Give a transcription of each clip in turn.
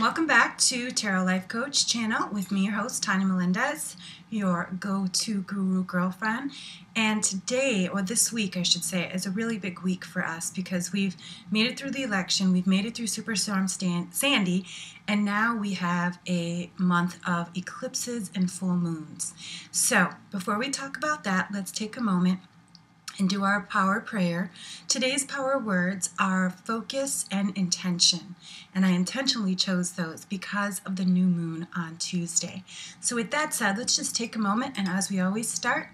welcome back to Tarot Life Coach channel with me, your host, Tonya Melendez, your go-to guru girlfriend. And today, or this week I should say, is a really big week for us because we've made it through the election, we've made it through Superstorm Sandy, and now we have a month of eclipses and full moons. So before we talk about that, let's take a moment and do our power prayer. Today's power words are focus and intention. And I intentionally chose those because of the new moon on Tuesday. So with that said, let's just take a moment, and as we always start,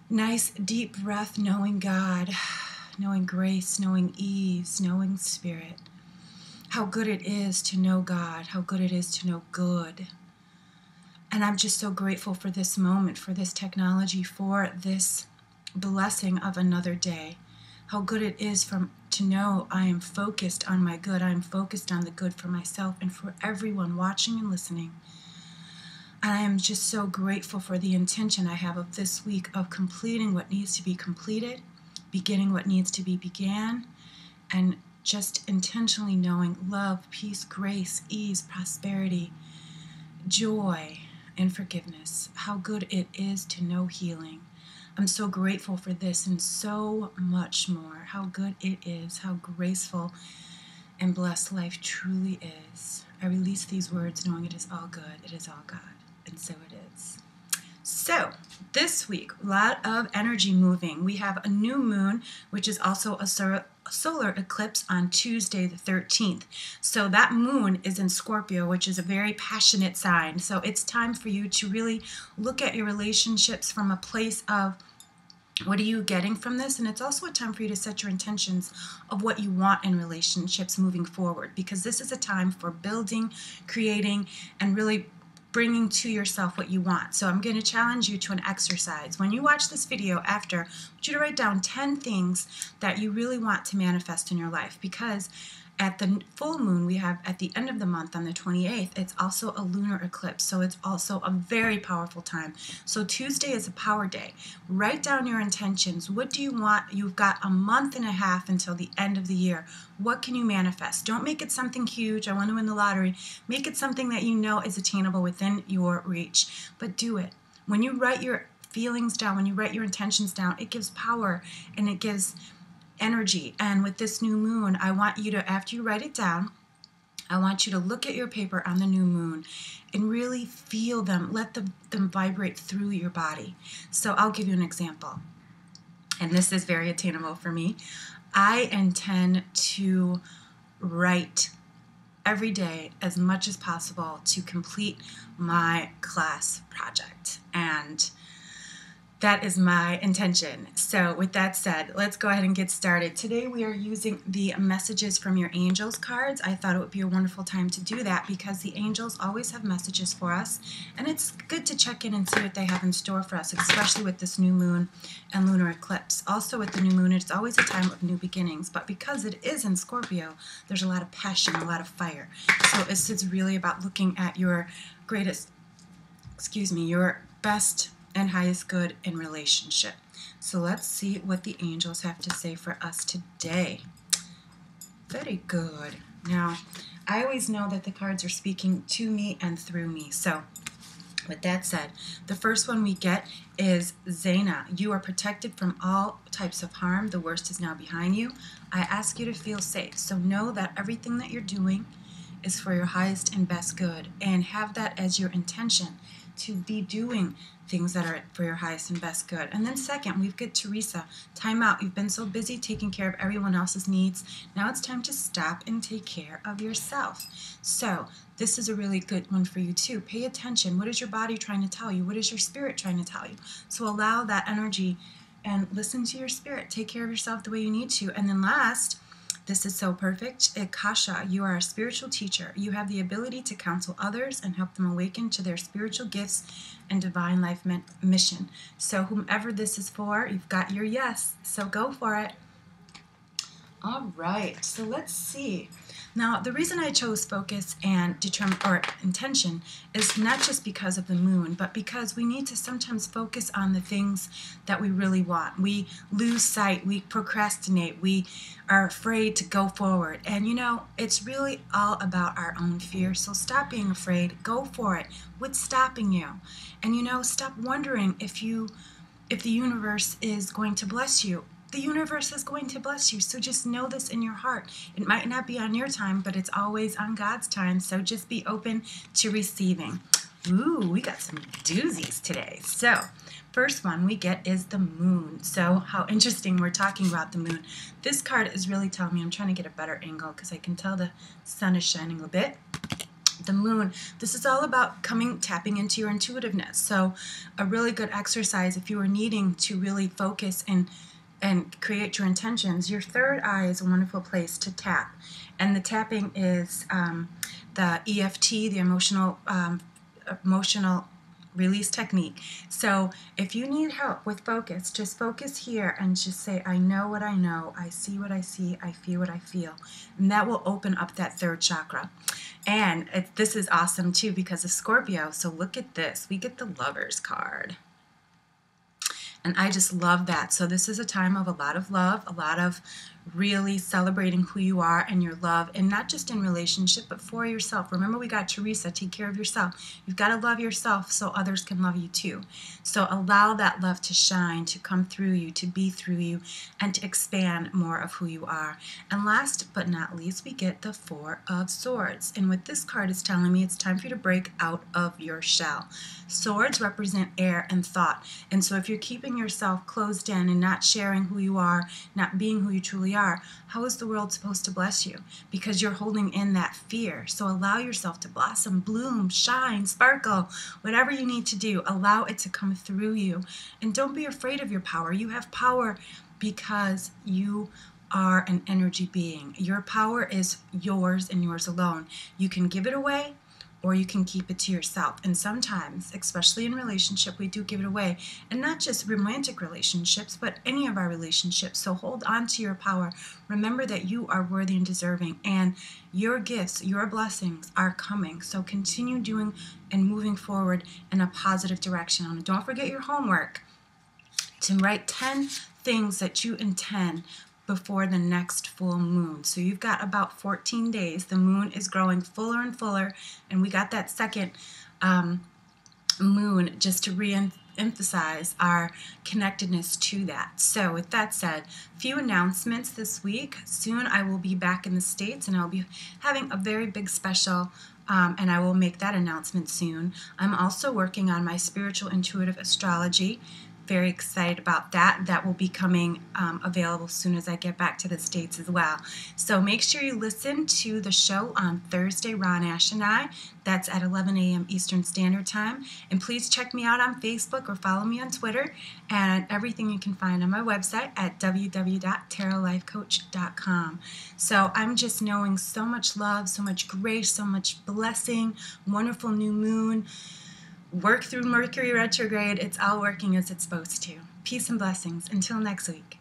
nice deep breath, knowing God, knowing grace, knowing ease, knowing spirit. How good it is to know God, how good it is to know good. And I'm just so grateful for this moment, for this technology, for this blessing of another day. How good it is to know I am focused on my good. I am focused on the good for myself and for everyone watching and listening. And I am just so grateful for the intention I have of this week of completing what needs to be completed, beginning what needs to be began, and just intentionally knowing love, peace, grace, ease, prosperity, joy, and forgiveness. How good it is to know healing. I'm so grateful for this and so much more. How good it is, how graceful and blessed life truly is. I release these words knowing it is all good, it is all God, and so it is. So, this week, a lot of energy moving. We have a new moon, which is also a solar eclipse on Tuesday the 13th. So that moon is in Scorpio, which is a very passionate sign. So it's time for you to really look at your relationships from a place of what are you getting from this? And it's also a time for you to set your intentions of what you want in relationships moving forward, because this is a time for building, creating, and really bringing to yourself what you want. So I'm going to challenge you to an exercise. When you watch this video after, I want you to write down 10 things that you really want to manifest in your life, because at the full moon we have at the end of the month on the 28th, it's also a lunar eclipse. So it's also a very powerful time. So Tuesday is a power day. Write down your intentions. What do you want? You've got a month and a half until the end of the year. What can you manifest? Don't make it something huge. I want to win the lottery. Make it something that you know is attainable within your reach, but do it. When you write your feelings down, when you write your intentions down, it gives power and it gives energy. And with this new moon, I want you to, after you write it down, I want you to look at your paper on the new moon and really feel them, let them vibrate through your body. So I'll give you an example, and this is very attainable for me. I intend to write every day as much as possible to complete my class project, and that is my intention. So with that said, let's go ahead and get started. Today we are using the messages from your angels cards. I thought it would be a wonderful time to do that because the angels always have messages for us, and it's good to check in and see what they have in store for us, especially with this new moon and lunar eclipse. Also with the new moon, it's always a time of new beginnings, but because it is in Scorpio, there's a lot of passion, a lot of fire. So it's really about looking at your your best and highest good in relationship. So let's see what the angels have to say for us today. Very good. Now, I always know that the cards are speaking to me and through me. So with that said, the first one we get is Zaina. You are protected from all types of harm. The worst is now behind you. I ask you to feel safe. So know that everything that you're doing is for your highest and best good, and have that as your intention, to be doing things that are for your highest and best good. And then second, we've got Teresa. Time out. You've been so busy taking care of everyone else's needs. Now it's time to stop and take care of yourself. So this is a really good one for you too. Pay attention. What is your body trying to tell you? What is your spirit trying to tell you? So allow that energy and listen to your spirit. Take care of yourself the way you need to. And then last, this is so perfect. Akasha, you are a spiritual teacher. You have the ability to counsel others and help them awaken to their spiritual gifts and divine life mission. So whomever this is for, you've got your yes. So go for it. All right, so let's see. Now, the reason I chose focus and intention is not just because of the moon, but because we need to sometimes focus on the things that we really want. We lose sight, we procrastinate, we are afraid to go forward. And it's really all about our own fear. So stop being afraid, go for it. What's stopping you? And stop wondering if the universe is going to bless you. The universe is going to bless you. So just know this in your heart. It might not be on your time, but it's always on God's time. So just be open to receiving. Ooh, we got some doozies today. So first one we get is the moon. So how interesting we're talking about the moon. This card is really telling me, I'm trying to get a better angle because I can tell the sun is shining a bit. The moon, this is all about tapping into your intuitiveness. So a really good exercise if you are needing to really focus and create your intentions. Your third eye is a wonderful place to tap. And the tapping is the EFT, the emotional release technique. So if you need help with focus, just focus here and just say, I know what I know, I see what I see, I feel what I feel. And that will open up that third chakra. And this is awesome too because of Scorpio. So look at this. We get the Lovers card. And I just love that. So this is a time of a lot of love, a lot of really celebrating who you are and your love, and not just in relationship, but for yourself. Remember, we got Teresa, take care of yourself. You've got to love yourself so others can love you too. So allow that love to shine, to come through you, to be through you, and to expand more of who you are. And last but not least, we get the Four of Swords. And what this card is telling me, it's time for you to break out of your shell. Swords represent air and thought. And so if you're keeping yourself closed in and not sharing who you are, not being who you truly are, how is the world supposed to bless you? Because you're holding in that fear. So allow yourself to blossom, bloom, shine, sparkle, whatever you need to do. Allow it to come through you. And don't be afraid of your power. You have power because you are an energy being. Your power is yours and yours alone. You can give it away, or you can keep it to yourself. And sometimes, especially in relationship, we do give it away. And not just romantic relationships, but any of our relationships. So hold on to your power. Remember that you are worthy and deserving. And your gifts, your blessings are coming. So continue doing and moving forward in a positive direction. And don't forget your homework to write 10 things that you intend before the next full moon. So you've got about 14 days. The moon is growing fuller and fuller, and we got that second moon just to re-emphasize our connectedness to that. So with that said, few announcements this week. Soon I will be back in the States, and I'll be having a very big special, and I will make that announcement soon. I'm also working on my spiritual intuitive astrology. Very excited about that. That will be coming available as soon as I get back to the States as well. So make sure you listen to the show on Thursday, Ron Ash and I. That's at 11 a.m. Eastern Standard Time. And please check me out on Facebook or follow me on Twitter, and everything you can find on my website at www.tarotlifecoach.com. So I'm just knowing so much love, so much grace, so much blessing, wonderful new moon. Work through Mercury retrograde. It's all working as it's supposed to. Peace and blessings. Until next week.